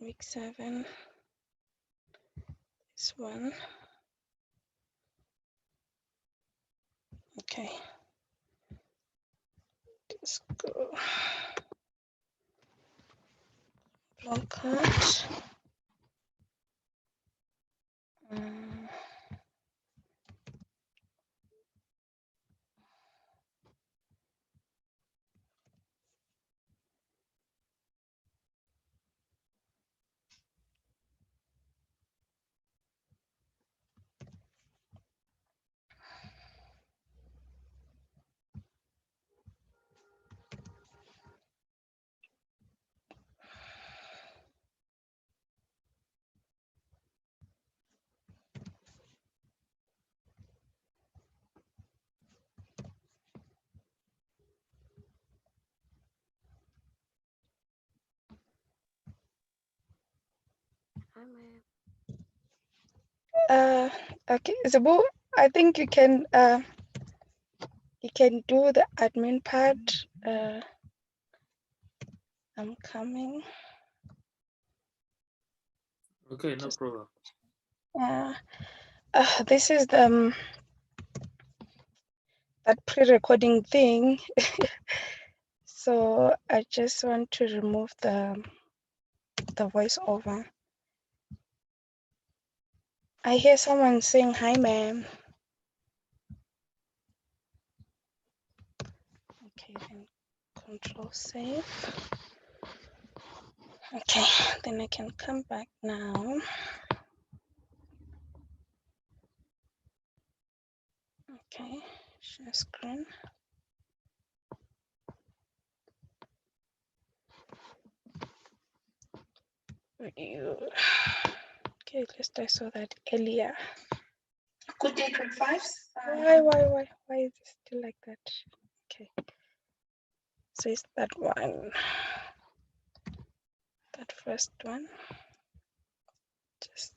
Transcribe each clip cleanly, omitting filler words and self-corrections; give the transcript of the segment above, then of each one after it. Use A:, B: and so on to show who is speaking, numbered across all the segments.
A: week 7. This one. Okay. Let's go. Block out. Okay, Zabu, I think you can do the admin part. I'm coming.
B: Okay, no problem.
A: This is the that pre-recording thing. So I just want to remove the voiceover. I hear someone saying hi, ma'am. Okay, then control save. Okay, then I can come back now. Okay, share screen. Video. Okay, at least I saw that earlier. Good day, grade 5s. Why is it still like that? Okay. So it's that one. That first one. Just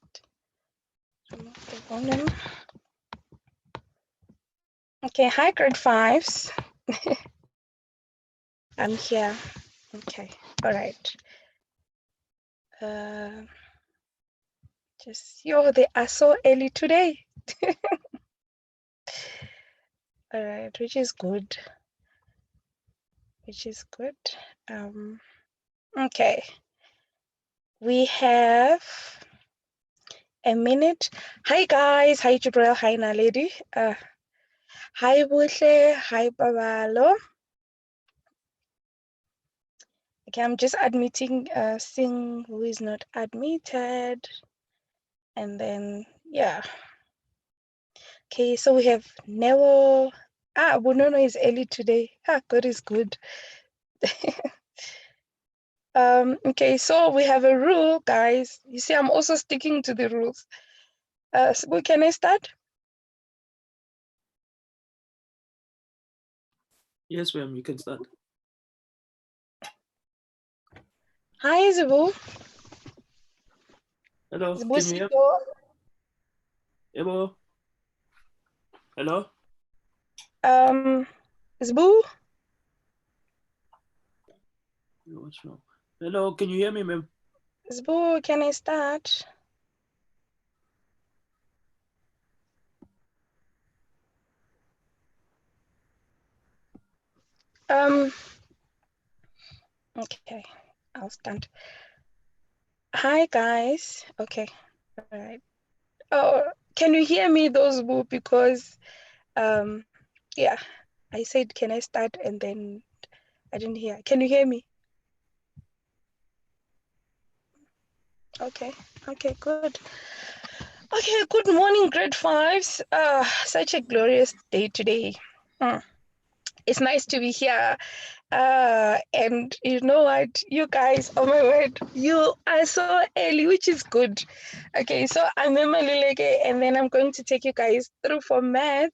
A: remove the volume. Okay, hi grade 5s. I'm here. Okay, all right. They are so early today. All right, which is good. Okay, we have a minute. Hi guys, hi Jibril, hi Naledi. Hi Bushe, hi Babalo. Okay, I'm just admitting, seeing who is not admitted. And then, yeah. Okay, so we have Newo. Bunono is early today. God is good. Okay, so we have a rule, guys. You see, I'm also sticking to the rules. So can I start?
B: Yes, ma'am, you can start.
A: Hi, Zabu.
B: Hello,
A: Zabu,
B: can you hear me? Hello?
A: Zabu?
B: What's wrong? Hello, can you hear me, ma'am?
A: Zabu, can I start? Okay, I'll start. Hi, guys. Okay, all right. Oh, can you hear me, those Zabu? Because, yeah, I said, can I start? And then I didn't hear. Can you hear me? Okay, good. Okay, good morning, grade 5s. Such a glorious day today. It's nice to be here. And you know what, you guys, oh my word, you are so early, which is good. Okay, so I'm Emaluleke, and then I'm going to take you guys through for math,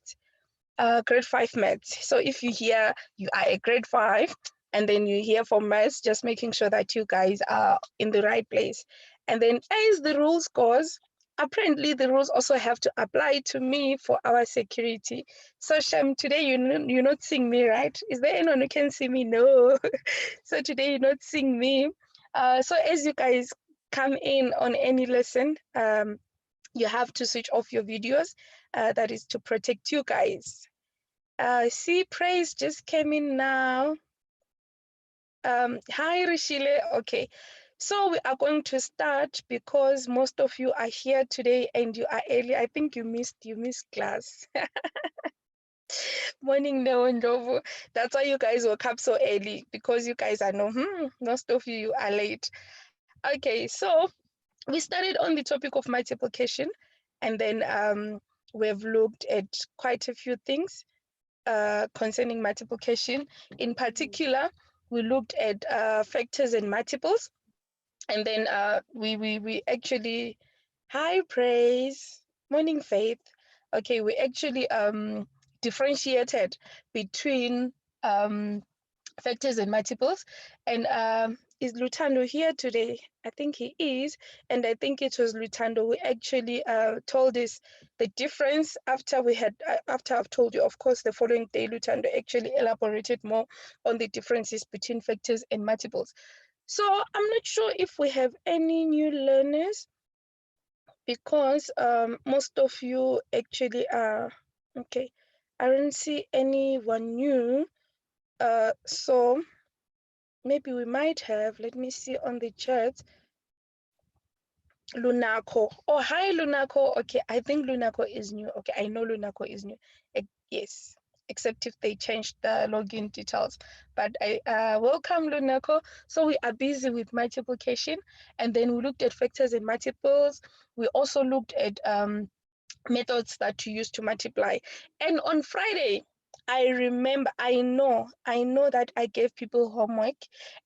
A: grade 5 maths. So if you hear you are a grade 5 and then you hear for maths, just making sure that you guys are in the right place. And then as the rules goes, apparently the rules also have to apply to me for our security. So Shem, today you're not seeing me, right? Is there anyone who can see me? No. So today you're not seeing me. So as you guys come in on any lesson, you have to switch off your videos. That is to protect you guys. See, Praise just came in now. Hi, Rishile. Okay, so we are going to start because most of you are here today and you are early. I think you missed class. Morning, Ndovu. That's why you guys woke up so early, because you guys are most of you are late. Okay, so we started on the topic of multiplication, and then we've looked at quite a few things concerning multiplication. In particular, we looked at factors and multiples, and then we actually, hi Praise, morning Faith. Okay, we actually differentiated between factors and multiples. And is Lutando here today? I think he is. And I think it was Lutando who actually told us the difference after we had, after I've told you, of course, the following day, Lutando actually elaborated more on the differences between factors and multiples. So I'm not sure if we have any new learners, because most of you actually are, okay, I don't see anyone new. So maybe we might have, let me see on the chat, Lunako. Oh, hi, Lunako. Okay, I think Lunako is new. Okay, I know Lunako is new. Yes, except if they changed the login details. But I welcome, Lunako. So we are busy with multiplication, and then we looked at factors and multiples. We also looked at methods that you use to multiply. And on Friday, I remember, I know that I gave people homework,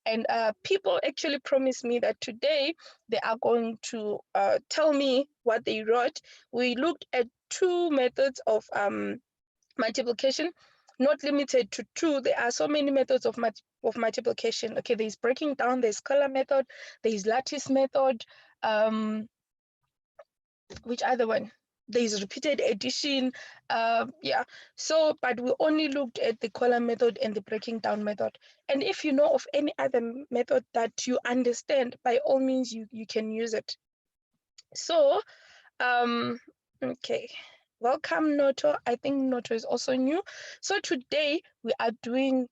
A: and people actually promised me that today they are going to tell me what they wrote. We looked at two methods of multiplication, not limited to two. There are so many methods of multiplication. Okay, there's breaking down, there's scalar method, there's lattice method. Which other one? There's repeated addition. Yeah, so but we only looked at the column method and the breaking down method. And if you know of any other method that you understand, by all means you can use it. So okay, welcome Noto. I think Noto is also new. So today we are doing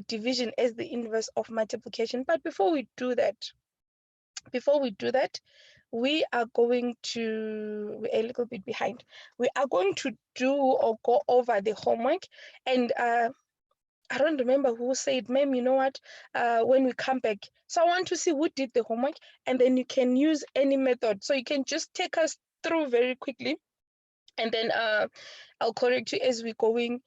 A: division as the inverse of multiplication. But before we do that, we are going to, we're a little bit behind. We are going to do or go over the homework. And I don't remember who said, ma'am, you know what, when we come back. So I want to see who did the homework, and then you can use any method. So you can just take us through very quickly, and then I'll correct you as we're going.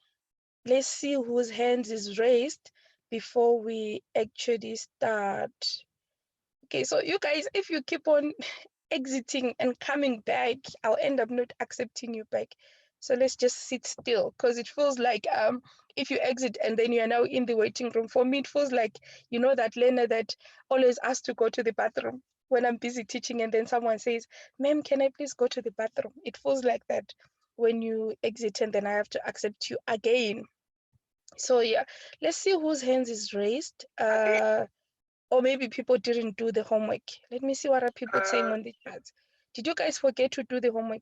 A: Let's see whose hands is raised before we actually start. Okay, so you guys, if you keep on exiting and coming back, I'll end up not accepting you back. So let's just sit still, because it feels like if you exit and then you are now in the waiting room, for me it feels like, you know, that learner that always asks to go to the bathroom when I'm busy teaching, and then someone says, ma'am, can I please go to the bathroom? It feels like that when you exit and then I have to accept you again. So yeah, let's see whose hands is raised. Or maybe people didn't do the homework. Let me see what are people saying on the chat. Did you guys forget to do the homework?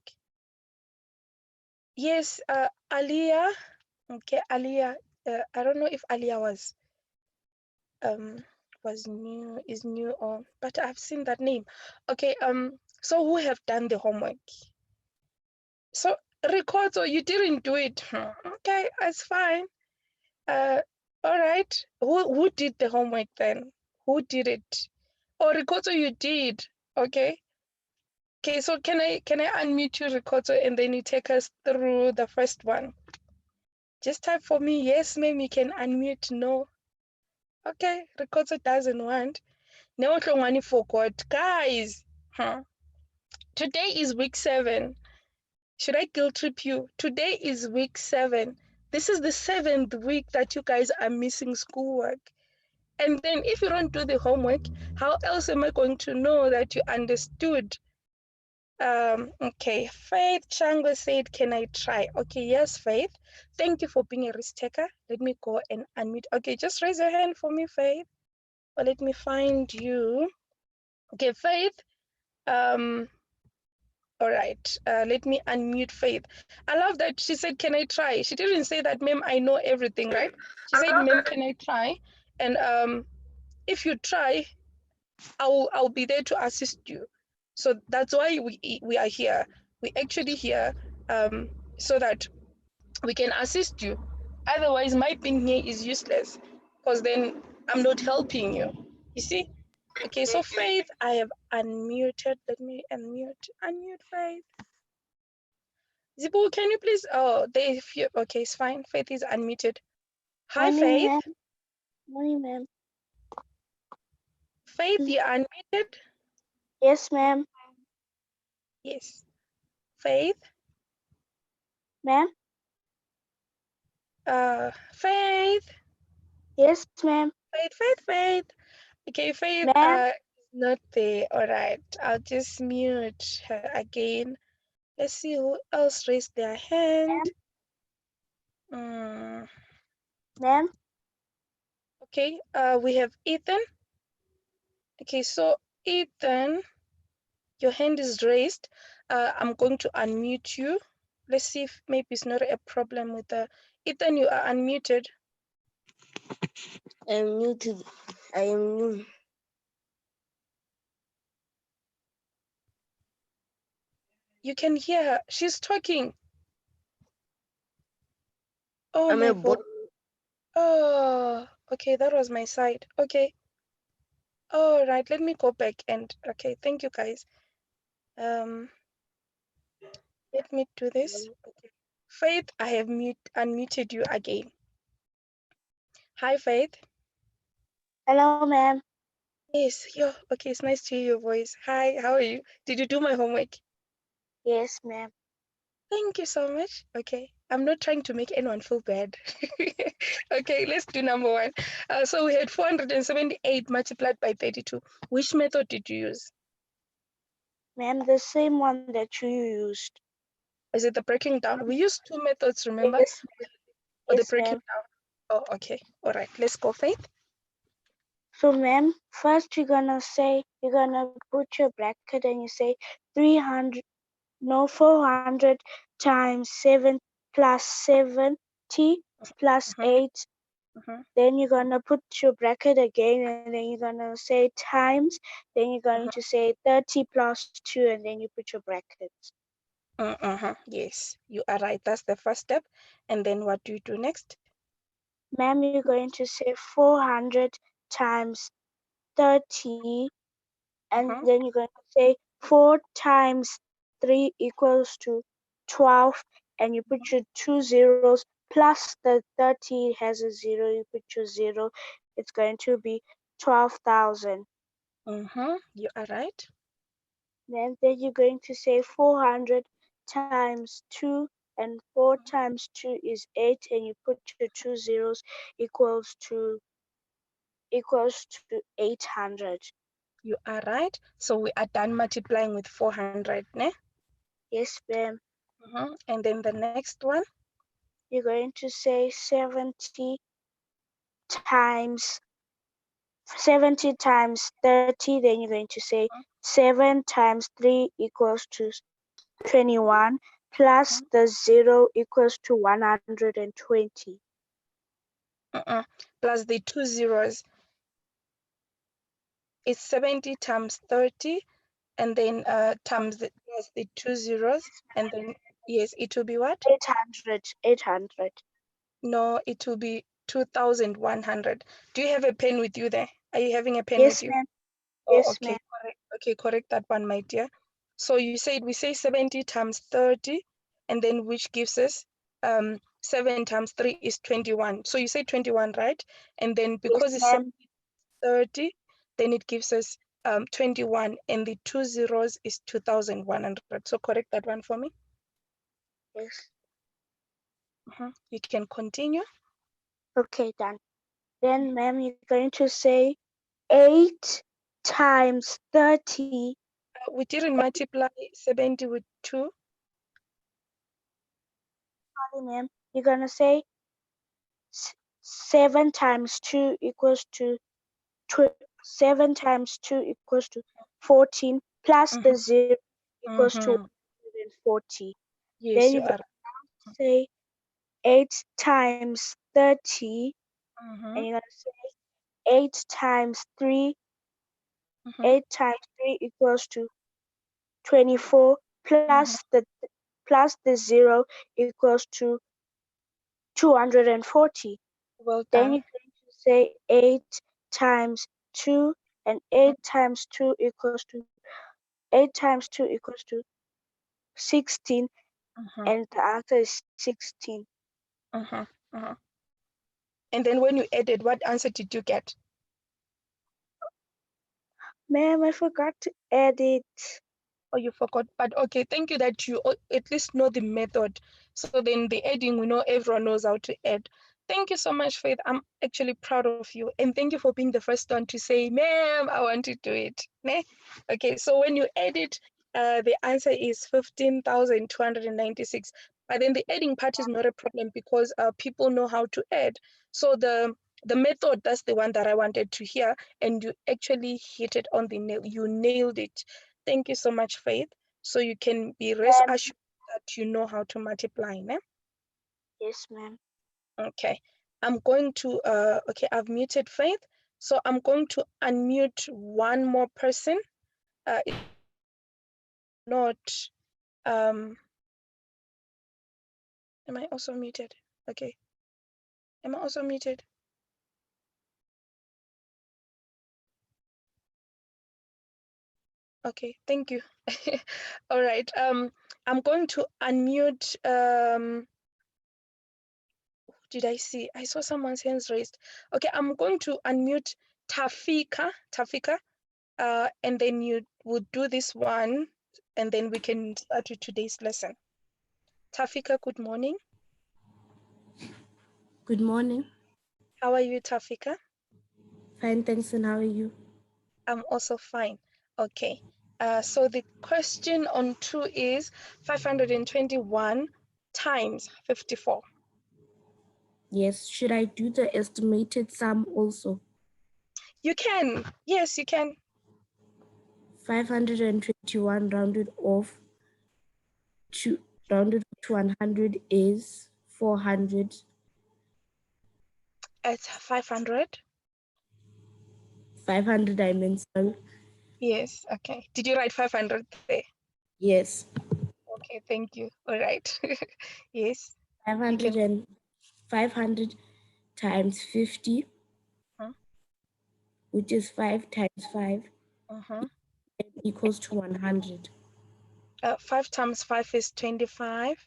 A: Yes, Aliyah. Okay, Aliyah. I don't know if Aliyah is new, or but I've seen that name. Okay, so who have done the homework? So Ricoto, you didn't do it. Okay, that's fine. All right. Who did the homework then? Who did it? Oh, Ricoto, you did. Okay. Okay, so can I unmute you, Ricoto, and then you take us through the first one? Just type for me, yes, ma'am, you can unmute, no. Okay, Ricoto doesn't want. No, Tlongwani forgot. Guys, today is week 7. Should I guilt trip you? Today is week 7. This is the 7th week that you guys are missing schoolwork. And then if you don't do the homework, how else am I going to know that you understood? Okay, Faith Chango said, can I try? Okay, yes, Faith. Thank you for being a risk taker. Let me go and unmute. Okay, just raise your hand for me, Faith. Or let me find you. Okay, Faith, All right. Let me unmute Faith. I love that she said, "Can I try?" She didn't say that, "Ma'am, I know everything," right? She said, "Ma'am, can I try?" And if you try, I'll be there to assist you. So that's why we are here. We actually here so that we can assist you. Otherwise, my being here is useless because then I'm not helping you. You see? Okay, so Faith, I have unmuted. Let me unmute Faith. Zibu, can you please? Oh, they. Okay, it's fine. Faith is unmuted. Hi,
C: Morning,
A: Faith.
C: ma'am. Morning, ma'am.
A: Faith, you're unmuted.
C: Yes, ma'am.
A: Yes. Faith.
C: Ma'am.
A: Faith.
C: Yes, ma'am.
A: Faith. Okay, Faith.
C: Ma'am.
A: Not there. All right. I'll just mute her again. Let's see who else raised their hand. Mm,
C: Ma'am.
A: okay. We have Ethan. Okay, so Ethan, your hand is raised. I'm going to unmute you. Let's see if maybe it's not a problem with the Ethan. You are unmuted.
C: I'm muted. I am new.
A: You can hear her. She's talking. Oh
C: I'm
A: my
C: a
A: God.
C: boy.
A: Oh, okay. That was my side. Okay. All right. Let me go back and okay. Thank you, guys. Let me do this. Okay. Faith, I have unmuted you again. Hi, Faith.
C: Hello, ma'am.
A: Yes, yo. Okay, it's nice to hear your voice. Hi, how are you? Did you do my homework?
C: Yes, ma'am.
A: Thank you so much. Okay, I'm not trying to make anyone feel bad. Okay, let's do number one. So we had 478 multiplied by 32. Which method did you use?
C: Ma'am, the same one that you used.
A: Is it the breaking down? We used two methods, remember?
C: Yes,
A: Or the
C: yes,
A: breaking
C: ma'am.
A: down. Oh, okay. All right, let's go, Faith.
C: So, ma'am, first you're gonna put your bracket and you say 300, no, 400 times 7 plus 70 plus
A: Mm-hmm,
C: 8.
A: mm-hmm,
C: Then you're gonna put your bracket again, and then you're gonna say times. Then you're going to say 30 plus 2, and then you put your brackets.
A: Yes, you are right. That's the first step. And then what do you do next?
C: Ma'am, you're going to say 400 times 30, and
A: Mm-hmm,
C: then you're going to say 4 times 3 equals to 12, and you put your 2 zeros plus the 30 has a 0, you put your 0. It's going to be 12,000.
A: You are right.
C: Then you're going to say 400 times 2, and 4 times 2 is 8, and you put your 2 zeros equals to 800.
A: You are right. So we are done multiplying with 400, ne?
C: Yes, ma'am.
A: And then the next one?
C: You're going to say times 70 times 30. Then you're going to say 7 times 3 equals to 21, plus the 0 equals to 120.
A: Plus the two zeros. It's 70 times 30, and then plus the two zeros, and then, yes, it will be what?
C: 800.
A: No, it will be 2,100. Do you have a pen with you there? Are you having a pen with
C: Yes,
A: you?
C: ma'am.
A: Oh,
C: Yes,
A: okay,
C: ma'am.
A: correct. Okay, correct that one, my dear. So we say 70 times 30, and then which gives us 7 times 3 is 21. So you say 21, right? And then
C: Yes,
A: because it's
C: ma'am.
A: 30, then it gives us 21, and the two zeros is 2,100. So correct that one for me.
C: Yes.
A: You can continue.
C: Okay, done. Then, ma'am, you're going to say 8 times 30.
A: We didn't multiply 70 with 2.
C: Sorry, ma'am. You're going to say 7 times 2 equals to 7 times 2 equals to 14, plus the 0 equals to 140.
A: Yes,
C: Then
A: you
C: you're
A: are.
C: going to say 8 times 30, and you're going to say 8 times 3. 8 times 3 equals to 24 plus the 0 equals to 240.
A: Well
C: Then
A: done.
C: you're going to say 8 times 2, and 8 times 2 equals to 16, and the answer is 16.
A: And then when you added, what answer did you get?
C: Ma'am, I forgot to add it.
A: Oh, you forgot. But okay, thank you that you at least know the method. So then the adding, we know everyone knows how to add. Thank you so much, Faith. I'm actually proud of you. And thank you for being the first one to say, ma'am, I want to do it. Ne? Okay, so when you add it, the answer is 15,296. But then the adding part is not a problem because people know how to add. So the method, that's the one that I wanted to hear. And you actually hit it on the nail. You nailed it. Thank you so much, Faith. So you can be rest assured that you know how to multiply. Ne?
C: Yes, ma'am.
A: Okay. I'm going to, okay, I've muted Faith. So I'm going to unmute one more person. If not, am I also muted? Okay. Am I also muted? Okay, thank you. All right. I'm going to unmute, did I see? I saw someone's hands raised. Okay, I'm going to unmute Tafika. And then you would do this one, and then we can start with today's lesson. Tafika, good morning.
D: Good morning.
A: How are you, Tafika?
D: Fine, thanks. And how are you?
A: I'm also fine. Okay. So the question on 2 is 521 times 54.
D: Yes. Should I do the estimated sum also?
A: You can. Yes, you can.
D: 521 rounded to 100 is 400.
A: It's 500.
D: 500 I meant, sorry.
A: Yes. Okay. Did you write 500 there?
D: Yes.
A: Okay. Thank you. All right. Yes.
D: 500 times 50, which is 5 times 5, equals to 100.
A: 5 times 5 is 25.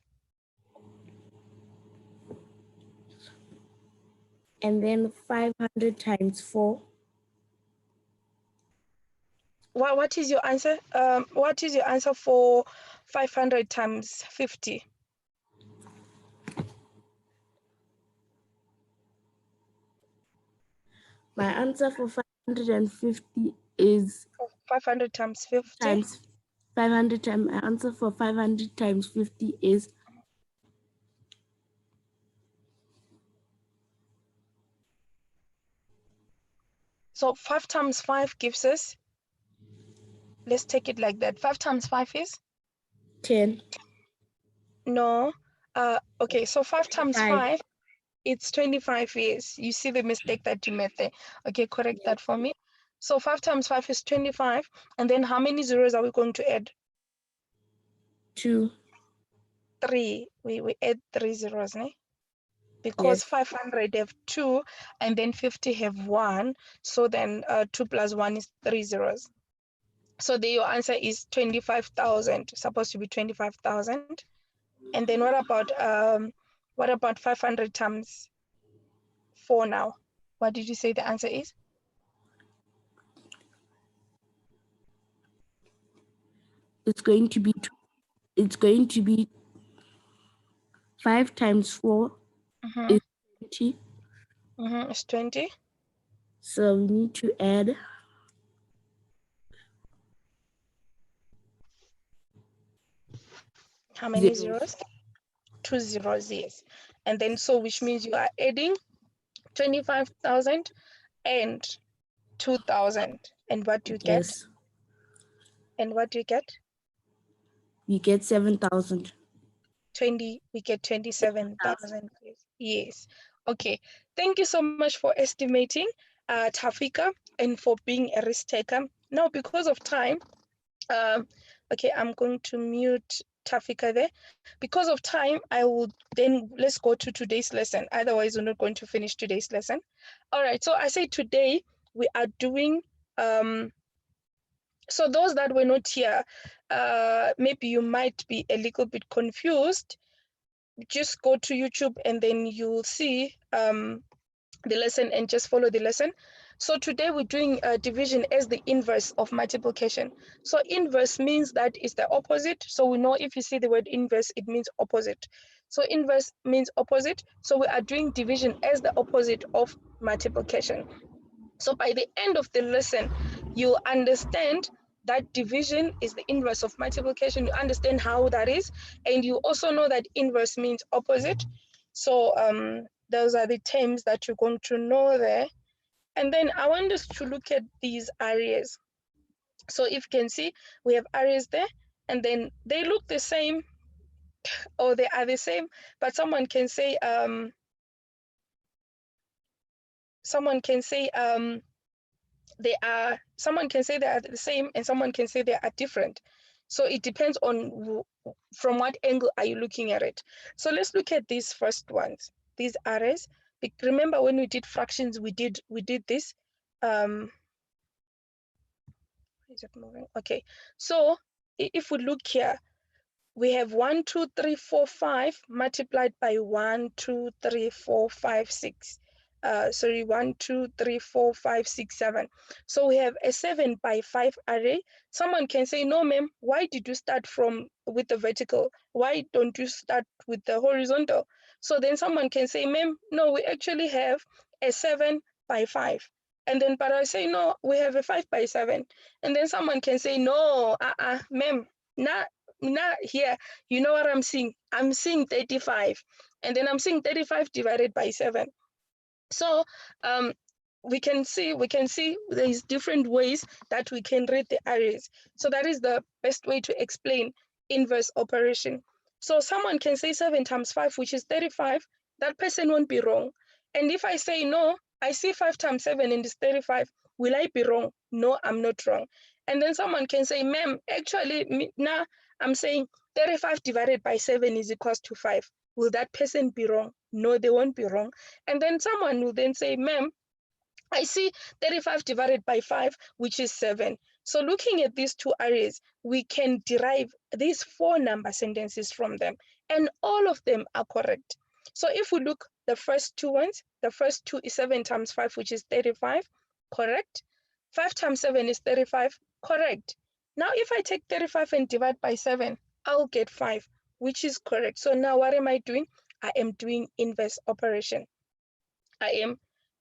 D: And then 500 times 4.
A: What is your answer? What is your answer for 500 times 50?
D: My answer for 550 is
A: 500 times 50?
D: times 500 times. My answer for 500 times 50 is
A: So 5 times 5 gives us, let's take it like that. 5 times 5 is?
D: 10.
A: No. Okay, so 5 times
D: 5.
A: 5, it's 25 years. You see the mistake that you made there. Okay, correct that for me. So 5 times 5 is 25. And then how many zeros are we going to add?
D: 2.
A: 3. We add 3 zeros, ne? Because
D: Yes.
A: 500 have 2 and then 50 have 1. So then 2 plus 1 is 3 zeros. So there your answer is 25,000, supposed to be 25,000. And then what about 500 times 4 now? What did you say the answer is?
D: It's going to be 5 times 4 is 20.
A: It's 20.
D: So we need to add
A: How many
D: zeros.
A: zeros? 2 zeros, yes. And then so which means you are adding 25,000 and 2,000. And what do you get?
D: Yes.
A: And what do you get?
D: We get 7,000.
A: 20, we get 27,000. Yes. Okay. Thank you so much for estimating, Tafika, and for being a risk taker. Now, because of time, okay, I'm going to mute Tafika there. Because of time, I will then let's go to today's lesson. Otherwise, we're not going to finish today's lesson. All right. So I say today we are doing so those that were not here, maybe you might be a little bit confused. Just go to YouTube and then you'll see the lesson and just follow the lesson. So today we're doing division as the inverse of multiplication. So inverse means that is the opposite. So we know if you see the word inverse, it means opposite. So inverse means opposite. So we are doing division as the opposite of multiplication. So by the end of the lesson, you understand that division is the inverse of multiplication. You understand how that is, and you also know that inverse means opposite. So those are the terms that you're going to know there. And then I want us to look at these areas. So if you can see, we have areas there, and then they look the same, or they are the same, but someone can say someone can say they are the same and someone can say they are different. So it depends on from what angle are you looking at it. So let's look at these first ones, these arrays. Remember when we did fractions, we did this. Is it moving? Okay, so if we look here, we have 1, 2, 3, 4, 5 multiplied by 1, 2, 3, 4, 5, 6. 1, 2, 3, 4, 5, 6, 7. So we have a 7 by 5 array. Someone can say, no, ma'am, why did you start with the vertical? Why don't you start with the horizontal? So then someone can say, ma'am, no, we actually have a 7 by 5. And then, but I say, no, we have a 5 by 7. And then someone can say, no, ma'am, not here. You know what I'm seeing? I'm seeing 35. And then I'm seeing 35 divided by 7. So we can see there's different ways that we can read the arrays. So that is the best way to explain inverse operation. So someone can say 7 times 5, which is 35. That person won't be wrong. And if I say, no, I see 5 times 7 and it's 35, will I be wrong? No, I'm not wrong. And then someone can say, ma'am, actually, now I'm saying 35 divided by 7 is equals to 5. Will that person be wrong? No, they won't be wrong. And then someone will then say, ma'am, I see 35 divided by 5, which is 7. So looking at these two arrays, we can derive these 4 number sentences from them, and all of them are correct. So if we look the first two ones, the first two is 7 times 5, which is 35, correct. 5 times 7 is 35, correct. Now if I take 35 and divide by 7, I'll get 5, which is correct. So now what am I doing? I am doing inverse operation. I am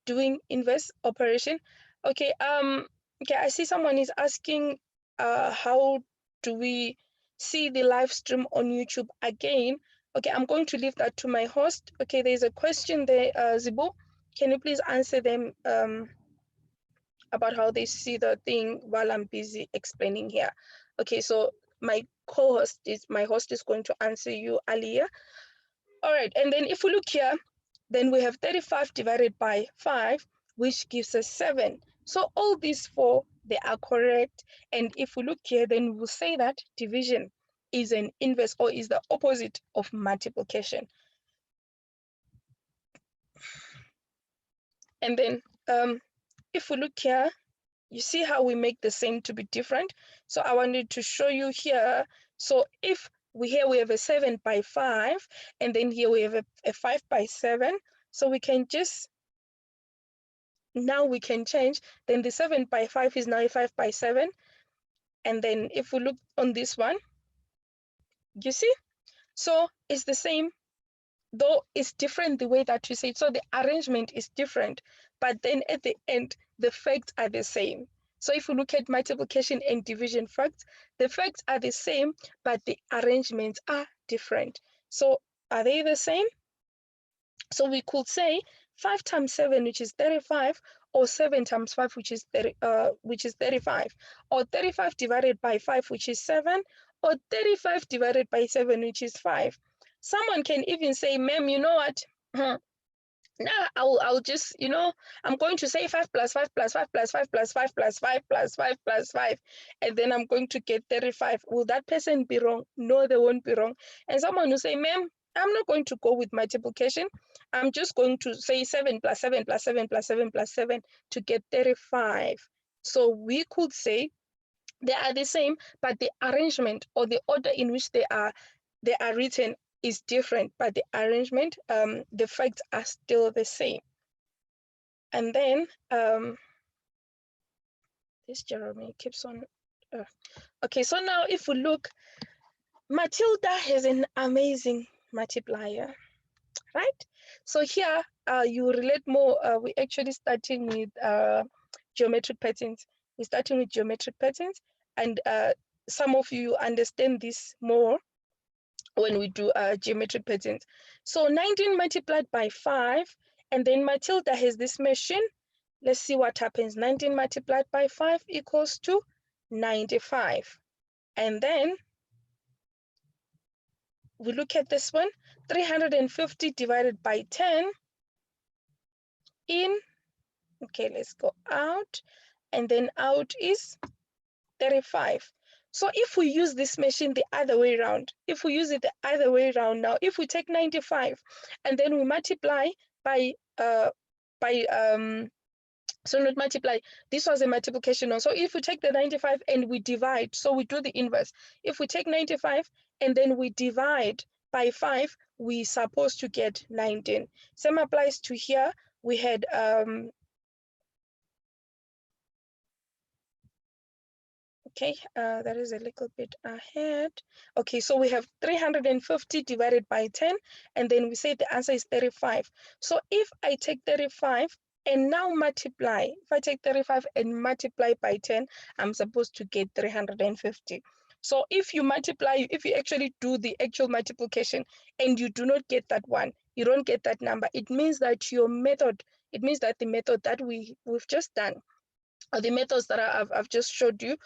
A: doing inverse operation. Okay, okay, I see someone is asking how do we see the live stream on YouTube again? Okay, I'm going to leave that to my host. Okay, there's a question there, Zibo. Can you please answer them about how they see the thing while I'm busy explaining here? Okay, so my host is going to answer you, Aliyah. All right, and then if we look here, then we have 35 divided by 5, which gives us 7. So all these 4, they are correct. And if we look here, then we'll say that division is an inverse or is the opposite of multiplication. And then if we look here, you see how we make the same to be different. So I wanted to show you here. So if here we have a 7 by 5, and then here we have a 5 by 7. So we can just, now we can change. Then the 7 by 5 is now a 5 by 7. And then if we look on this one, you see? So it's the same, though it's different the way that you say it. So the arrangement is different, but then at the end, the facts are the same. So if we look at multiplication and division facts, the facts are the same, but the arrangements are different. So are they the same? So we could say 5 times 7, which is 35, or 7 times 5, which is 35, or 35 divided by 5, which is 7, or 35 divided by 7, which is 5. Someone can even say, ma'am, you know what? Now I'll just, I'm going to say 5 plus 5 plus 5 plus 5 plus 5 plus 5 plus 5 plus 5, and then I'm going to get 35. Will that person be wrong? No, they won't be wrong. And someone will say, ma'am, I'm not going to go with multiplication. I'm just going to say 7 plus 7 plus 7 plus 7 plus 7 to get 35. So we could say they are the same, but the arrangement or the order in which they are written is different, but the arrangement, the facts are still the same. And then this Jeremy keeps on. Okay, so now if we look, Matilda has an amazing multiplier, right? So here you relate more. We're actually starting with geometric patterns. We're starting with geometric patterns, and some of you understand this more when we do geometric patterns. So 19 multiplied by 5, and then Matilda has this machine. Let's see what happens. 19 multiplied by 5 equals to 95. And then we look at this one, 350 divided by 10 in, okay, let's go out, and then out is 35. So if we use this machine the other way around, if we use it the other way around now, if we take 95 and then we multiply by so not multiply, this was a multiplication. So if we take the 95 and we divide, so we do the inverse. If we take 95 and then we divide by 5, we're supposed to get 19. Same applies to here. We had okay, that is a little bit ahead. Okay, so we have 350 divided by 10, and then we say the answer is 35. So if I take 35 and now multiply, if I take 35 and multiply by 10, I'm supposed to get 350. So if you multiply, if you actually do the actual multiplication and you do not get that one, you don't get that number, it means that your method, it means that the method that we've just done, or the methods that I've just showed you,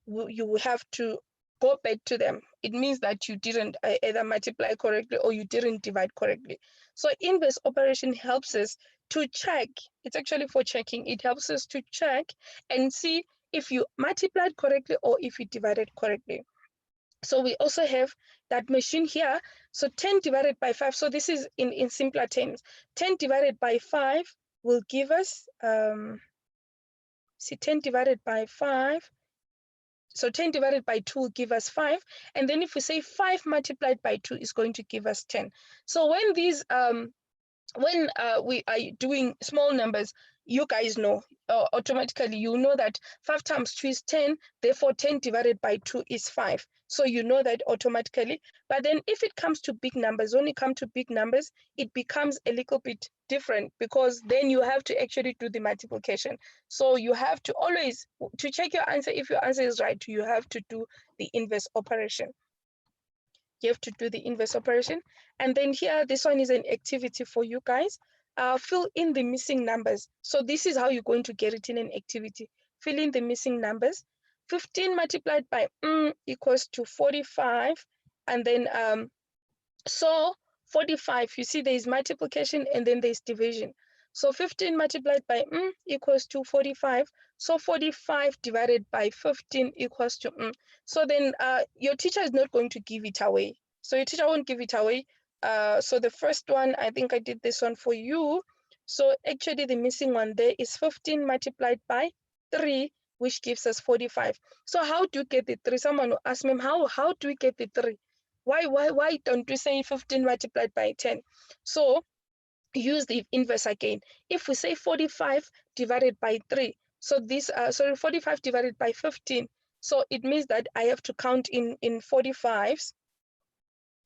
A: you will have to go back to them. It means that you didn't either multiply correctly or you didn't divide correctly. So inverse operation helps us to check. It's actually for checking. It helps us to check and see if you multiplied correctly or if you divided correctly. So we also have that machine here. So 10 divided by 5. So this is in simpler terms. 10 divided by 5 will give us, see, 10 divided by 5. So 10 divided by 2 will give us 5. And then if we say 5 multiplied by 2 is going to give us 10. So when these, when we are doing small numbers, you guys know automatically, you know that 5 times 2 is 10, therefore 10 divided by 2 is 5. So you know that automatically. But then if it comes to big numbers, when you come to big numbers, it becomes a little bit different, because then you have to actually do the multiplication. So you have to always, to check your answer, if your answer is right, you have to do the inverse operation. You have to do the inverse operation. And then here, this one is an activity for you guys. Fill in the missing numbers. So this is how you're going to get it in an activity. Fill in the missing numbers. 15 multiplied by equals to 45. And then, so 45, you see there is multiplication and then there's division. So 15 multiplied by equals to 45. So 45 divided by 15 equals to So then your teacher is not going to give it away. So your teacher won't give it away. So the first one, I think I did this one for you. So actually the missing one there is 15 multiplied by 3, which gives us 45. So how do you get the 3? Someone will ask me, how do we get the 3? Why don't we say 15 multiplied by 10? So use the inverse again. If we say 45 divided by 3, so this, 45 divided by 15, so it means that I have to count in 45s.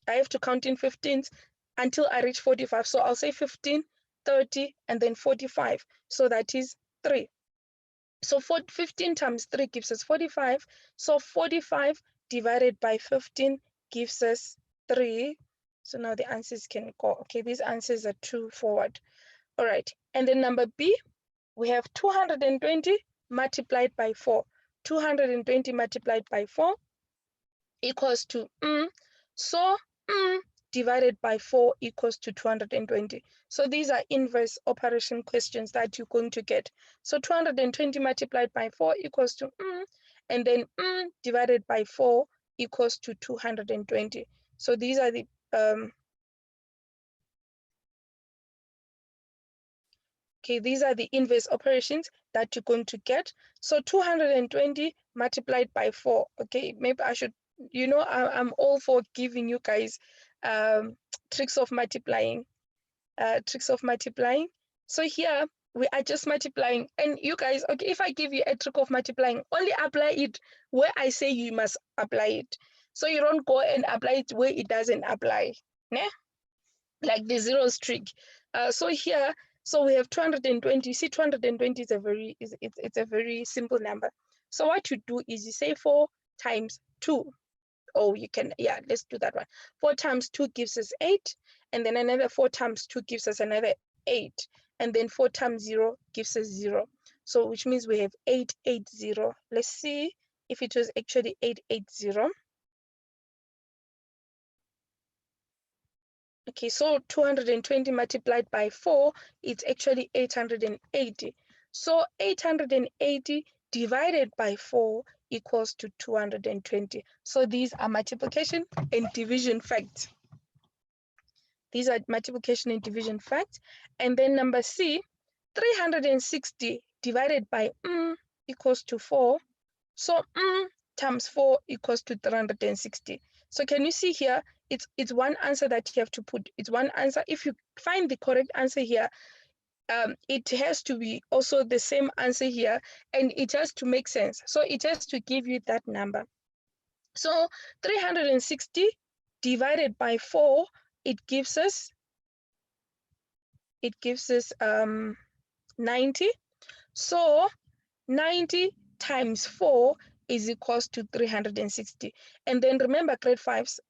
A: I have to count in 15s until I reach 45. So I'll say 15, 30, and then 45. So that is 3. So 15 times 3 gives us 45. So 45 divided by 15 gives us 3. So now the answers can go. Okay, these answers are too forward. All right. And then number B, we have 220 multiplied by 4. 220 multiplied by 4 equals to so divided by 4 equals to 220. So these are inverse operation questions that you're going to get. So 220 multiplied by 4 equals to and then divided by 4 equals to 220. So these are the these are the inverse operations that you're going to get. So 220 multiplied by 4. Okay, maybe I should, I'm all for giving you guys tricks of multiplying. So here we are just multiplying, and you guys, okay, if I give you a trick of multiplying, only apply it where I say you must apply it. So you don't go and apply it where it doesn't apply, né? Like the zeros trick. So here, so we have 220. See, 220 is a very it's a very simple number. So what you do is you say 4 times 2. Oh, you can, yeah, let's do that one. 4 times 2 gives us 8, and then another 4 times 2 gives us another 8, and then 4 times 0 gives us 0. So which means we have 880. Let's see if it was actually 880. Okay, so 220 multiplied by 4, it's actually 880. So 880 divided by 4 equals to 220. So these are multiplication and division facts. These are multiplication and division facts. And then number C, 360 divided by equals to 4. So times 4 equals to 360. So can you see here, it's one answer that you have to put. It's one answer. If you find the correct answer here, it has to be also the same answer here, and it has to make sense. So it has to give you that number. So 360 divided by 4, it gives us 90. So 90 times 4 is equals to 360. And then remember, grade 5s,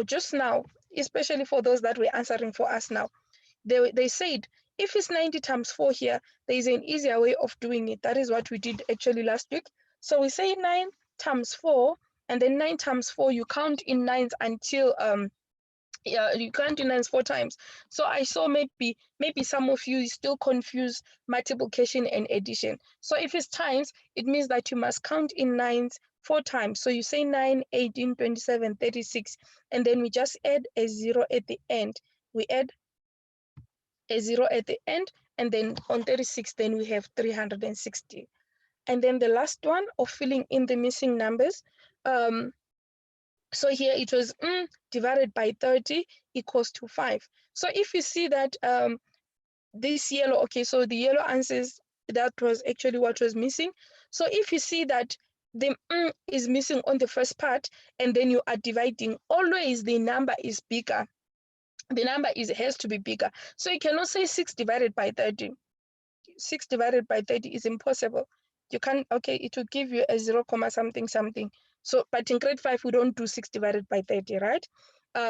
A: just now, especially for those that were answering for us now, they said, if it's 90 times 4 here, there is an easier way of doing it. That is what we did actually last week. So we say 9 times 4, and then 9 times 4, you count in nines until you can't do nines 4 times. So I saw maybe some of you still confuse multiplication and addition. So if it's times, it means that you must count in nines 4 times. So you say 9, 18, 27, 36, and then we just add a 0 at the end. We add a 0 at the end, and then on 36, then we have 360. And then the last one of filling in the missing numbers. So here it was divided by 30 equals to 5. So if you see that this yellow, okay, so the yellow answers, that was actually what was missing. So if you see that the is missing on the first part, and then you are dividing, always the number is bigger. The number has to be bigger. So you cannot say 6 divided by 30. 6 divided by 30 is impossible. You can't, okay, it will give you a 0, something, something. So, but in grade 5, we don't do 6 divided by 30, right?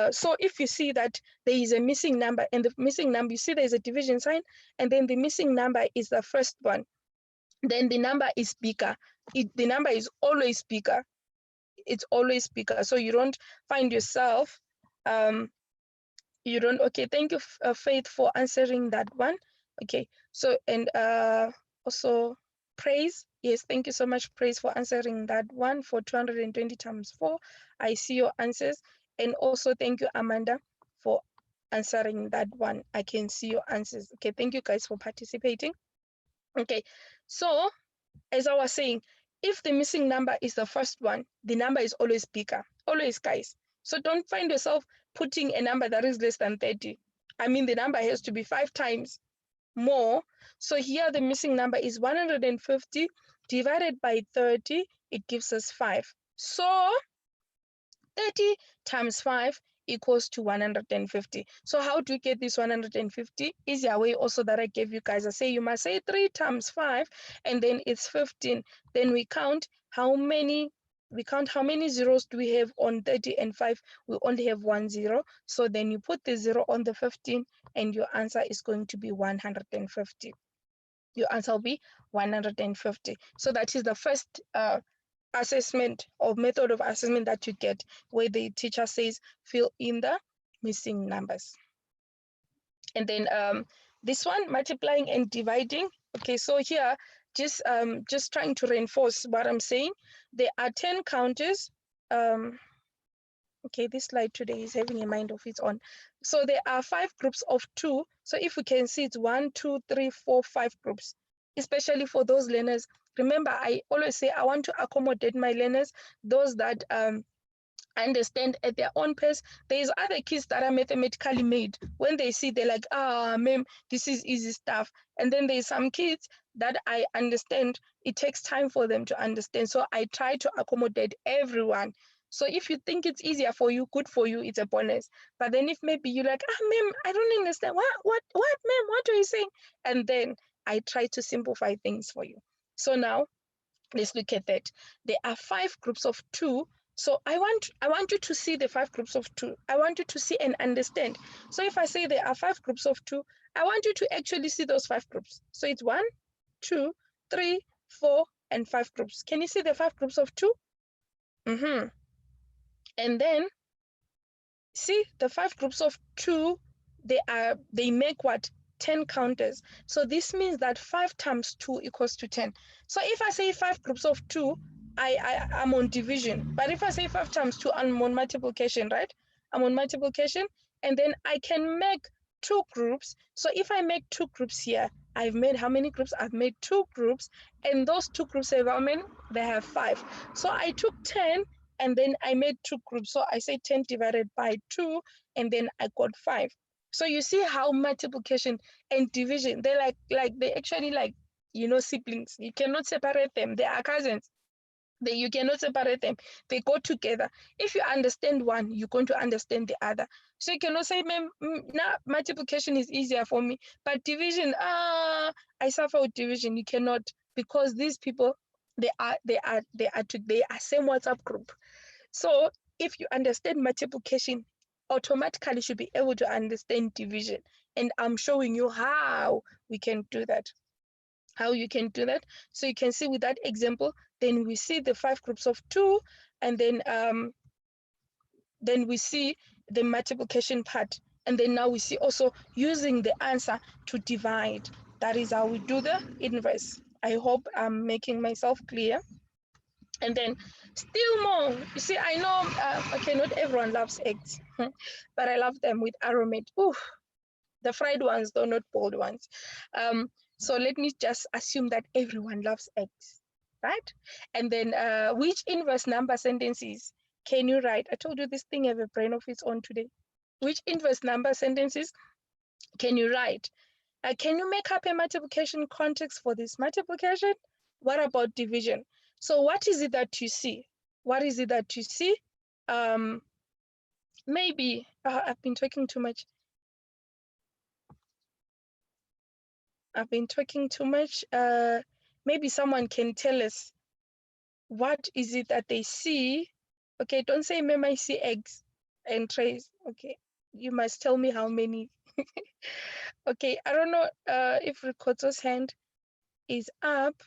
A: So if you see that there is a missing number, and the missing number, you see there's a division sign, and then the missing number is the first one, then the number is bigger. The number is always bigger. It's always bigger. So you don't find yourself, you don't, okay, thank you, Faith, for answering that one. Okay, so, and also Praise, yes, thank you so much, Praise, for answering that one for 220 times 4. I see your answers. And also thank you, Amanda, for answering that one. I can see your answers. Okay, thank you guys for participating. Okay, so as I was saying, if the missing number is the first one, the number is always bigger, always, guys. So don't find yourself putting a number that is less than 30. I mean, the number has to be 5 times more. So here the missing number is 150 divided by 30, it gives us 5. So 30 times 5 equals to 150. So how do you get this 150? Easier way also that I gave you guys. I say you must say 3 times 5, and then it's 15. Then we count how many zeros do we have on 30 and 5. We only have 1 0. So then you put the 0 on the 15, and your answer is going to be 150. Your answer will be 150. So that is the first assessment or method of assessment that you get, where the teacher says fill in the missing numbers. And then this one, multiplying and dividing. Okay, so here just trying to reinforce what I'm saying. There are 10 counters. Okay, this slide today is having a mind of its own. So there are 5 groups of 2. So if we can see, it's 1, 2, 3, 4, 5 groups, especially for those learners. Remember, I always say I want to accommodate my learners, those that understand at their own pace. There's other kids that are mathematically made. When they see, they're like, ma'am, this is easy stuff. And then there's some kids that I understand it takes time for them to understand. So I try to accommodate everyone. So if you think it's easier for you, good for you, it's a bonus. But then if maybe you're like, ma'am, I don't understand. What, ma'am, what are you saying? And then I try to simplify things for you. So now let's look at that. There are 5 groups of 2. So I want you to see the 5 groups of 2. I want you to see and understand. So if I say there are 5 groups of 2, I want you to actually see those 5 groups. So it's 1, 2, 3, 4, and 5 groups. Can you see the 5 groups of 2? And then see the 5 groups of 2, they make what? 10 counters. So this means that 5 times 2 equals to 10. So if I say 5 groups of 2, I'm on division. But if I say 5 times 2, I'm on multiplication, right? I'm on multiplication. And then I can make 2 groups. So if I make 2 groups here, I've made how many groups? I've made 2 groups. And those 2 groups have how many? They have 5. So I took 10 and then I made 2 groups. So I say 10 divided by 2, and then I got 5. So you see how multiplication and division, they're they actually siblings. You cannot separate them. They are cousins. You cannot separate them. They go together. If you understand one, you're going to understand the other. So you cannot say, ma'am, multiplication is easier for me, but division, I suffer with division. You cannot, because these people, they are same WhatsApp group. So if you understand multiplication, automatically you should be able to understand division. And I'm showing you how we can do that. How you can do that. So you can see with that example, then we see the 5 groups of 2, and then we see the multiplication part. And then now we see also using the answer to divide. That is how we do the inverse. I hope I'm making myself clear. And then still more, you see, I know, okay, not everyone loves eggs, but I love them with aromat. Ooh, the fried ones, though, not boiled ones. So let me just assume that everyone loves eggs, right? And then which inverse number sentences can you write? I told you this thing have a brain of its own today. Which inverse number sentences can you write? Can you make up a multiplication context for this multiplication? What about division? So what is it that you see? What is it that you see? Maybe I've been talking too much. Maybe someone can tell us what is it that they see. Okay, don't say, ma'am, I see eggs and trays. Okay, you must tell me how many. Okay, I don't know if Rikoto's hand is up.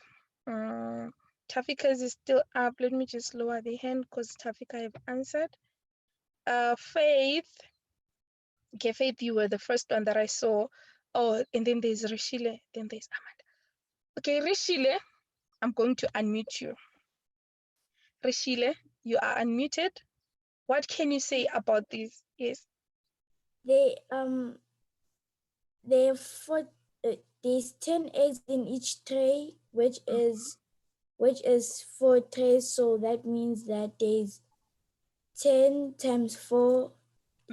A: Tafika's is still up. Let me just lower the hand because Tafika have answered. Faith. Okay, Faith, you were the first one that I saw. Oh, and then there's Rishile, then there's Amanda. Okay, Rishile, I'm going to unmute you. Rishile, you are unmuted. What can you say about this? Yes.
D: There's 10 eggs in each tray, which is 4 trays. So that means that there's 10 times 4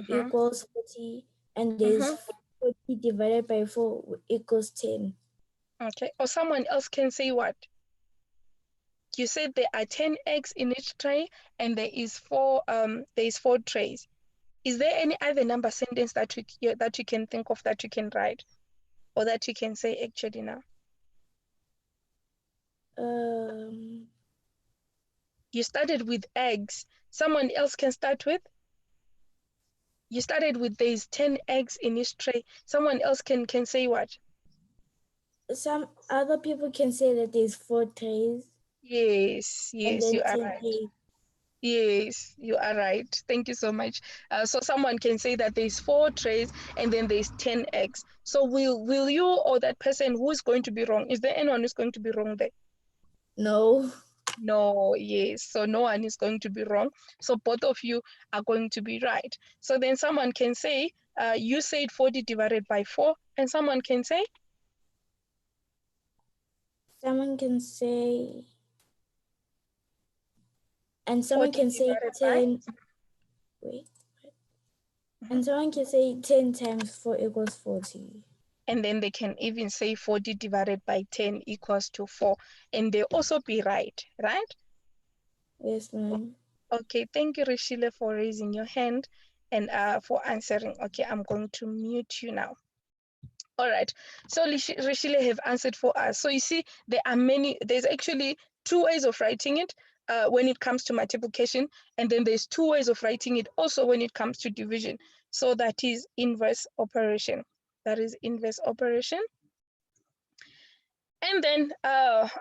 D: equals 40, and there's 40 divided by 4 equals 10.
A: Okay. Or someone else can say what? You said there are 10 eggs in each tray, and there is 4 trays. Is there any other number sentence that you can think of that you can write, or that you can say actually now? You started with eggs. Someone else can start with? You started with there's 10 eggs in each tray. Someone else can say what?
D: some other people can say that there's 4 trays
A: Yes,
D: and
A: yes,
D: then
A: you are
D: 10
A: right.
D: eggs.
A: Yes, you are right. Thank you so much. So someone can say that there's 4 trays and then there's 10 eggs. So will you or that person who is going to be wrong? Is there anyone who's going to be wrong there?
D: No.
A: No, yes. So no one is going to be wrong. So both of you are going to be right. So then someone can say, you said 40 divided by 4, and someone can say,
D: Someone can say, and
A: 40
D: someone can say
A: divided by,
D: 10, wait, and someone can say 10 times 4 equals 40.
A: and then they can even say 40 divided by 10 equals to 4, and they also be right, right?
D: Yes, ma'am.
A: Okay, thank you, Rishile, for raising your hand and for answering. Okay, I'm going to mute you now. All right, so Rishile have answered for us. So you see, there's actually 2 ways of writing it when it comes to multiplication, and then there's 2 ways of writing it also when it comes to division. So that is inverse operation. That is inverse operation. And then,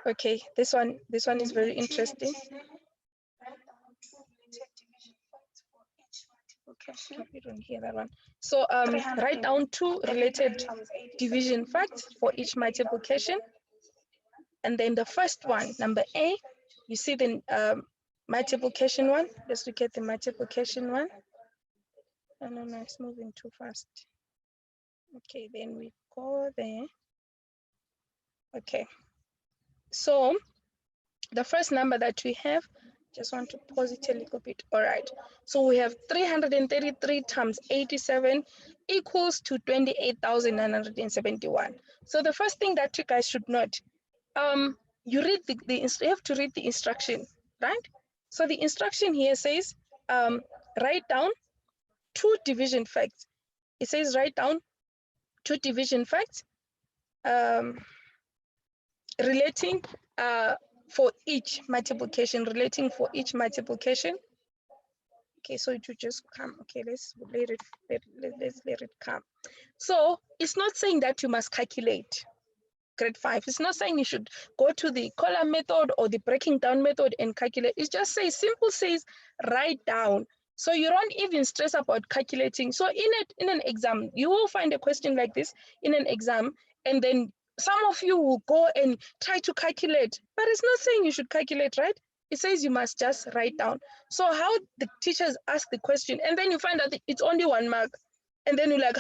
A: okay, this one is very interesting. Okay, we don't hear that one. So write down 2 related division facts for each multiplication. And then the first one, number A, you see the multiplication one. Let's look at the multiplication one. No, it's moving too fast. Okay, then we go there. Okay, so the first number that we have, just want to pause it a little bit. All right, so we have 333 times 87 equals to 28,971. So the first thing that you guys should note, you read you have to read the instruction, right? So the instruction here says, write down 2 division facts. It says write down 2 division facts relating for each multiplication, Okay, so it will just come. Okay, let's let it come. So it's not saying that you must calculate. Grade 5. It's not saying you should go to the column method or the breaking down method and calculate. It just says, simple says, write down. So you don't even stress about calculating. So in an exam, you will find a question like this in an exam, and then some of you will go and try to calculate, but it's not saying you should calculate, right? It says you must just write down. So how the teachers ask the question, and then you find out it's only 1 mark, and then you're like,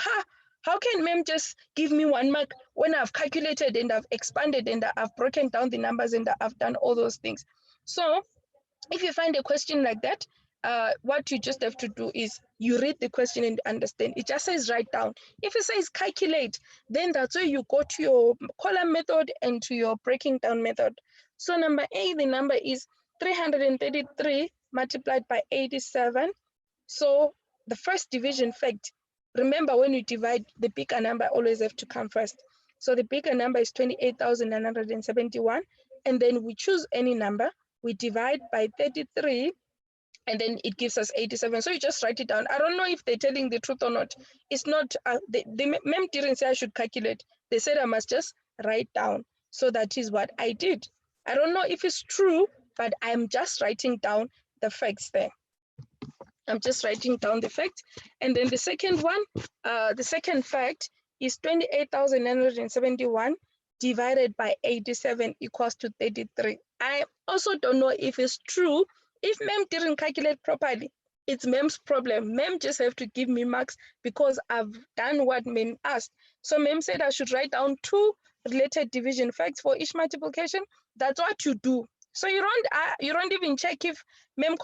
A: how can ma'am just give me 1 mark when I've calculated and I've expanded and I've broken down the numbers and I've done all those things? So if you find a question like that, what you just have to do is you read the question and understand. It just says write down. If it says calculate, then that's where you go to your column method and to your breaking down method. So number A, the number is 333 multiplied by 87. So the first division fact, remember when you divide, the bigger number always have to come first. So the bigger number is 28,971. And then we choose any number, we divide by 33, and then it gives us 87. So you just write it down. I don't know if they're telling the truth or not. It's not, the mem didn't say I should calculate. They said I must just write down. So that is what I did. I don't know if it's true, but I'm just writing down the facts there. I'm just writing down the fact. And then the second one, the second fact is 28,971 divided by 87 equals to 33. I also don't know if it's true. If ma'am didn't calculate properly, it's ma'am's problem. Ma'am just have to give me marks because I've done what ma'am asked. So ma'am said I should write down 2 related division facts for each multiplication. That's what you do. So you don't even check if ma'am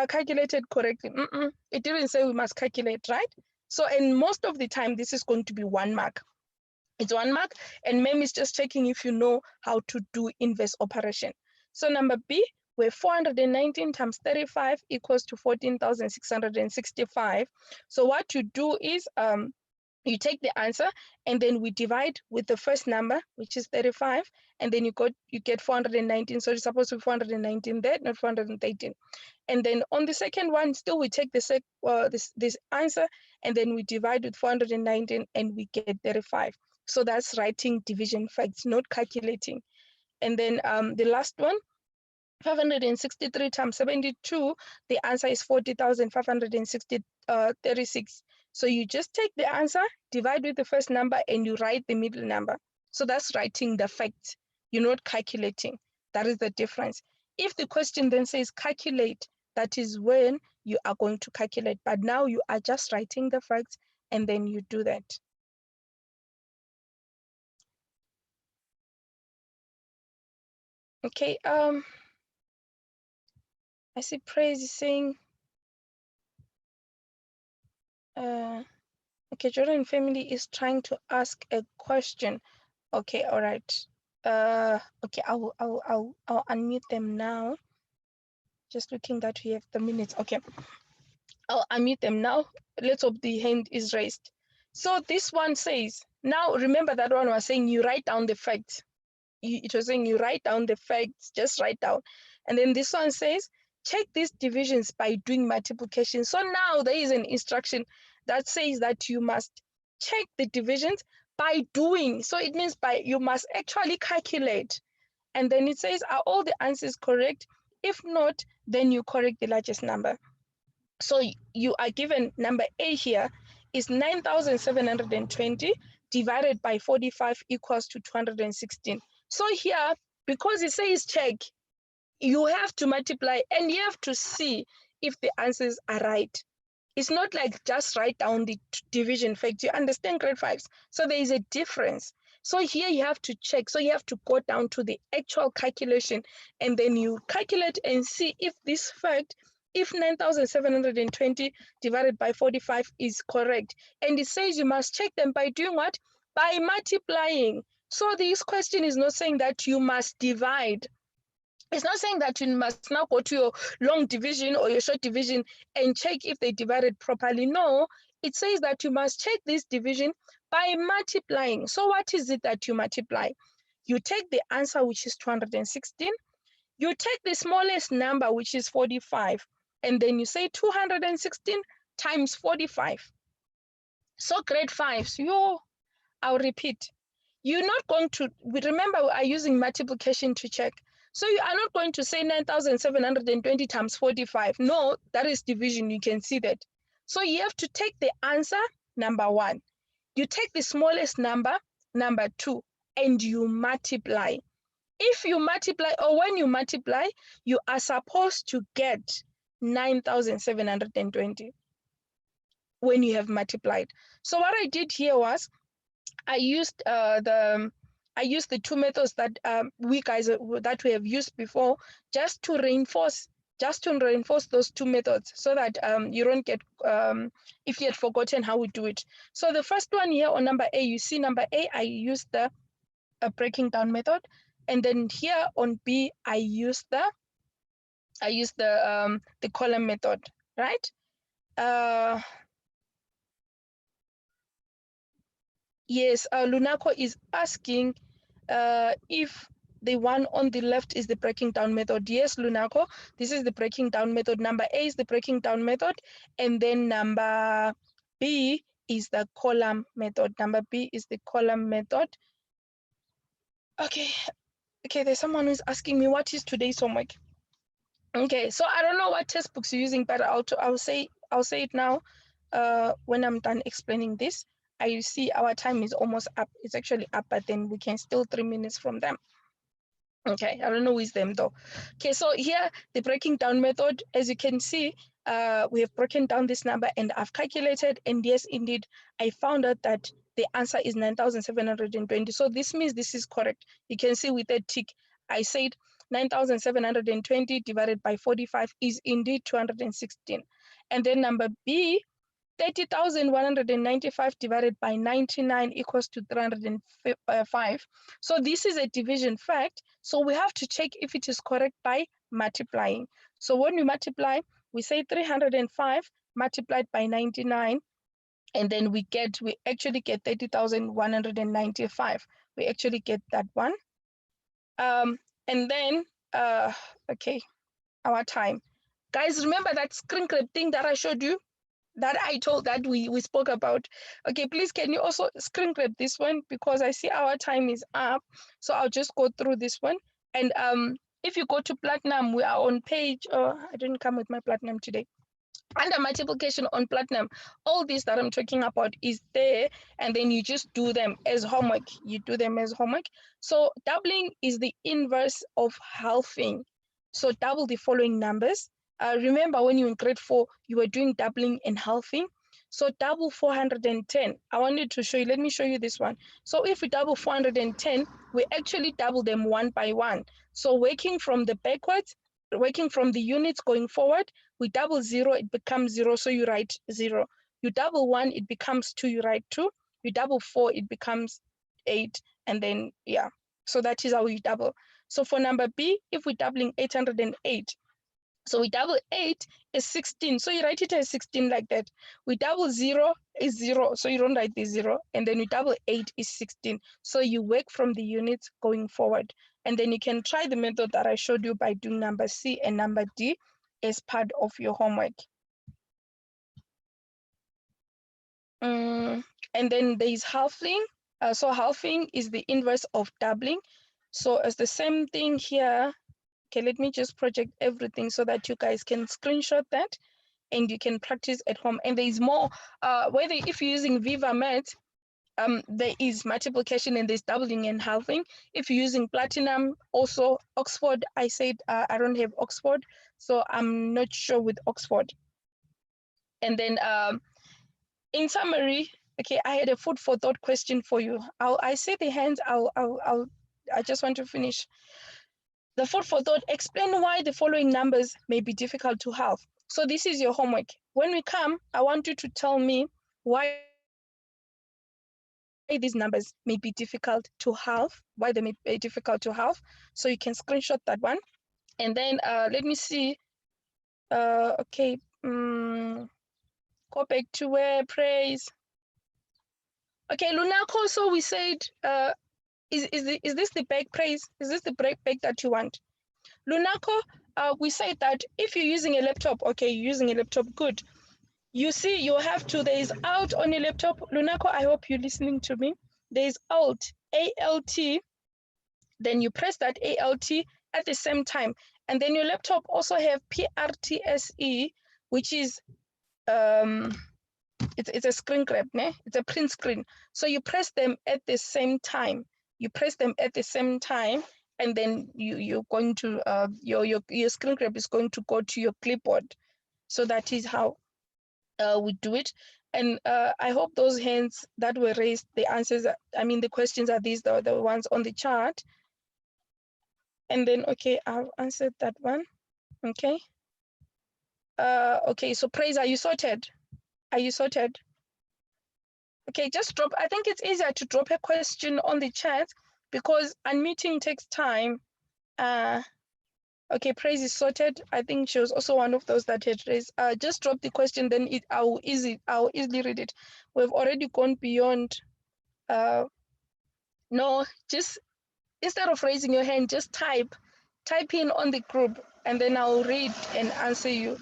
A: calculated correctly. It didn't say we must calculate, right? So, and most of the time, this is going to be 1 mark. It's 1 mark, and ma'am is just checking if you know how to do inverse operation. So number B, where 419 times 35 equals to 14,665. So what you do is you take the answer and then we divide with the first number, which is 35, and then you get 419. So it's supposed to be 419 there, not 413. And then on the second one, still we take this answer and then we divide with 419 and we get 35. So that's writing division facts, not calculating. And then the last one, 563 times 72, the answer is 40,536. So you just take the answer, divide with the first number, and you write the middle number. So that's writing the facts. You're not calculating. That is the difference. If the question then says calculate, that is when you are going to calculate. But now you are just writing the facts, and then you do that. Okay, I see Praise is saying, okay, Jordan family is trying to ask a question. Okay, all right. Okay, I'll unmute them now. Just looking that we have the minutes. Okay, I'll unmute them now. Let's hope the hand is raised. So this one says, now remember that one was saying you write down the facts. It was saying you write down the facts, just write down. And then this one says, check these divisions by doing multiplication. So now there is an instruction that says that you must check the divisions by doing. So it means by you must actually calculate. And then it says, are all the answers correct? If not, then you correct the largest number. So you are given number A here is 9,720 divided by 45 equals to 216. So here, because it says check, you have to multiply and you have to see if the answers are right. It's not like just write down the division fact. You understand grade fives? So there is a difference. So here you have to check. So you have to go down to the actual calculation and then you calculate and see if this fact, if 9,720 divided by 45 is correct. And it says you must check them by doing what? By multiplying. So this question is not saying that you must divide. It's not saying that you must now go to your long division or your short division and check if they divided properly. No, it says that you must check this division by multiplying. So what is it that you multiply? You take the answer, which is 216. You take the smallest number, which is 45. And then you say 216 times 45. So grade fives, I'll repeat. You're not going to, remember we are using multiplication to check. So you are not going to say 9,720 times 45. No, that is division, you can see that. So you have to take the answer, number one. You take the smallest number, number two, and you multiply. If you multiply, or when you multiply, you are supposed to get 9,720 when you have multiplied. So what I did here was, I used the two methods that we have used before, just to reinforce those two methods, so that you don't get if you had forgotten how we do it. So the first one here on number A, you see number A, I used the breaking down method, and then here on B, I used the column method, right? Yes, Lunako is asking if the one on the left is the breaking down method. Yes, Lunako, this is the breaking down method. Number A is the breaking down method, and then number B is the column method. Number B is the column method. Okay, there's someone who's asking me what is today's homework. Okay, so I don't know what textbooks you're using, but I'll say it now when I'm done explaining this. I see our time is almost up. It's actually up, but then we can still 3 minutes from them. Okay, I don't know who is them though. Okay, so here, the breaking down method, as you can see, we have broken down this number and I've calculated, and yes, indeed, I found out that the answer is 9,720. So this means this is correct. You can see with that tick, I said 9,720 divided by 45 is indeed 216. And then number B, 30,195 divided by 99 equals to 305. So this is a division fact. So we have to check if it is correct by multiplying. So when we multiply, we say 305 multiplied by 99, and then we actually get 30,195. We actually get that one. And then, okay, our time. Guys, remember that screen grab thing that I showed you? that I told that we spoke about. Okay, please can you also screen grab this one, because I see our time is up. So I'll just go through this one. And if you go to platinum, we are on page, I didn't come with my platinum today. Under multiplication on platinum, all this that I'm talking about is there, and then you just do them as homework. You do them as homework. So doubling is the inverse of halving. So double the following numbers. Remember when you were in grade 4, you were doing doubling and halving. So double 410. I wanted to show you, let me show you this one. So if we double 410, we actually double them one by one. So working from the backwards, working from the units going forward, we double 0, it becomes 0, so you write 0. You double 1, it becomes 2, you write 2. You double 4, it becomes 8, and then, yeah. So that is how we double. So for number B, if we're doubling 808, so we double 8 is 16, so you write it as 16 like that. We double 0 is 0, so you don't write the 0, and then we double 8 is 16. So you work from the units going forward, and then you can try the method that I showed you by doing number C and number D as part of your homework. And then there is halving. So halving is the inverse of doubling. So it's the same thing here. Okay, let me just project everything so that you guys can screenshot that and you can practice at home. And there is more, whether if you're using Viva Math, there is multiplication and there's doubling and halving. If you're using Platinum, also Oxford, I said I don't have Oxford, so I'm not sure with Oxford. And then in summary, okay, I had a food for thought question for you. I see the hands, I just want to finish. The food for thought, explain why the following numbers may be difficult to halve. So this is your homework. When we come, I want you to tell me why these numbers may be difficult to halve, why they may be difficult to halve. So you can screenshot that one. And then let me see. Okay, go back to where praise. Okay, Lunako, so we said, is this the bag praise? Is this the bag that you want? Lunako, we said that if you're using a laptop, okay, you're using a laptop, good. You see, you have to, there is Alt on your laptop. Lunako, I hope you're listening to me. There is Alt, A-L-T, then you press that A-L-T at the same time. And then your laptop also have PRTSE, which is, it's a screen grab, né? It's a print screen. So you press them at the same time. You press them at the same time, and then you're going to, your screen grab is going to go to your clipboard. So that is how we do it. And I hope those hands that were raised, the answers, I mean, the questions are these, the ones on the chart. And then, okay, I've answered that one. Okay. Okay, so praise, are you sorted? Are you sorted? Okay, just drop, I think it's easier to drop a question on the chat because unmuting takes time. Okay, praise is sorted. I think she was also one of those that had raised. Just drop the question, then I'll easily read it. We've already gone beyond. No, just instead of raising your hand, just type in on the group, and then I'll read and answer you.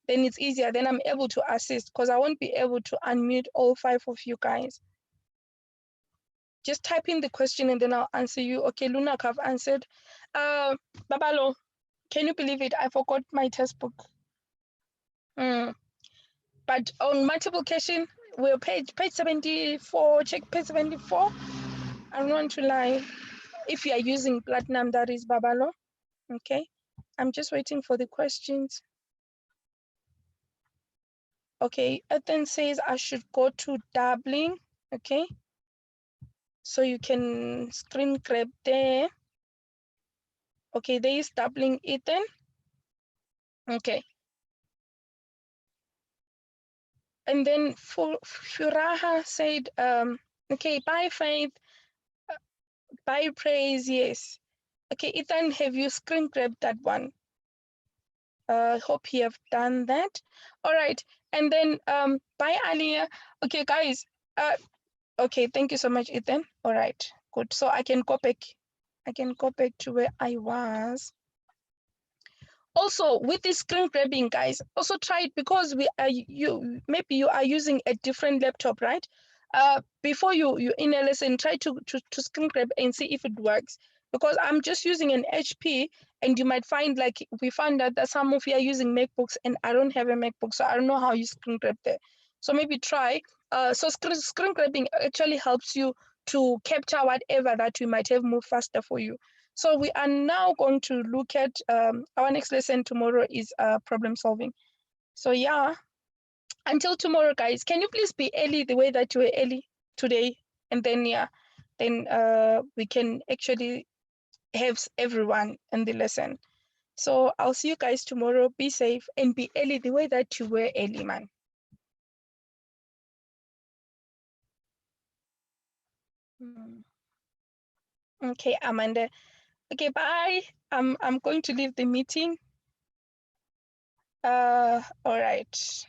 A: Then it's easier. Then I'm able to assist because I won't be able to unmute all 5 of you guys. Just type in the question and then I'll answer you. Okay, Luna, I've answered. Babalo, can you believe it? I forgot my textbook. But on multiplication, we're page 74. Check page 74. I don't want to lie. If you are using platinum, that is Babalo. Okay, I'm just waiting for the questions. Okay, Ethan says I should go to doubling. Okay, so you can screen grab there. Okay, there is doubling, Ethan. Okay. And then Furaha said, okay, by faith, by praise, yes. Okay, Ethan, have you screen grabbed that one? Hope you have done that. All right, and then by Alia. Okay, guys. Okay, thank you so much, Ethan. All right, good. So I can go back. I can go back to where I was. Also, with this screen grabbing, guys, also try it because maybe you are using a different laptop, right? Before you in a lesson, try to screen grab and see if it works. Because I'm just using an HP, and you might find, like, we found out that some of you are using MacBooks, and I don't have a MacBook, so I don't know how you screen grab there. So maybe try. So screen grabbing actually helps you to capture whatever that you might have moved faster for you. So we are now going to look at our next lesson tomorrow is problem solving. So yeah, until tomorrow, guys, can you please be early the way that you were early today? And then we can actually have everyone in the lesson. So I'll see you guys tomorrow. Be safe and be early the way that you were early, man. Okay, Amanda. Okay, bye. I'm going to leave the meeting. All right.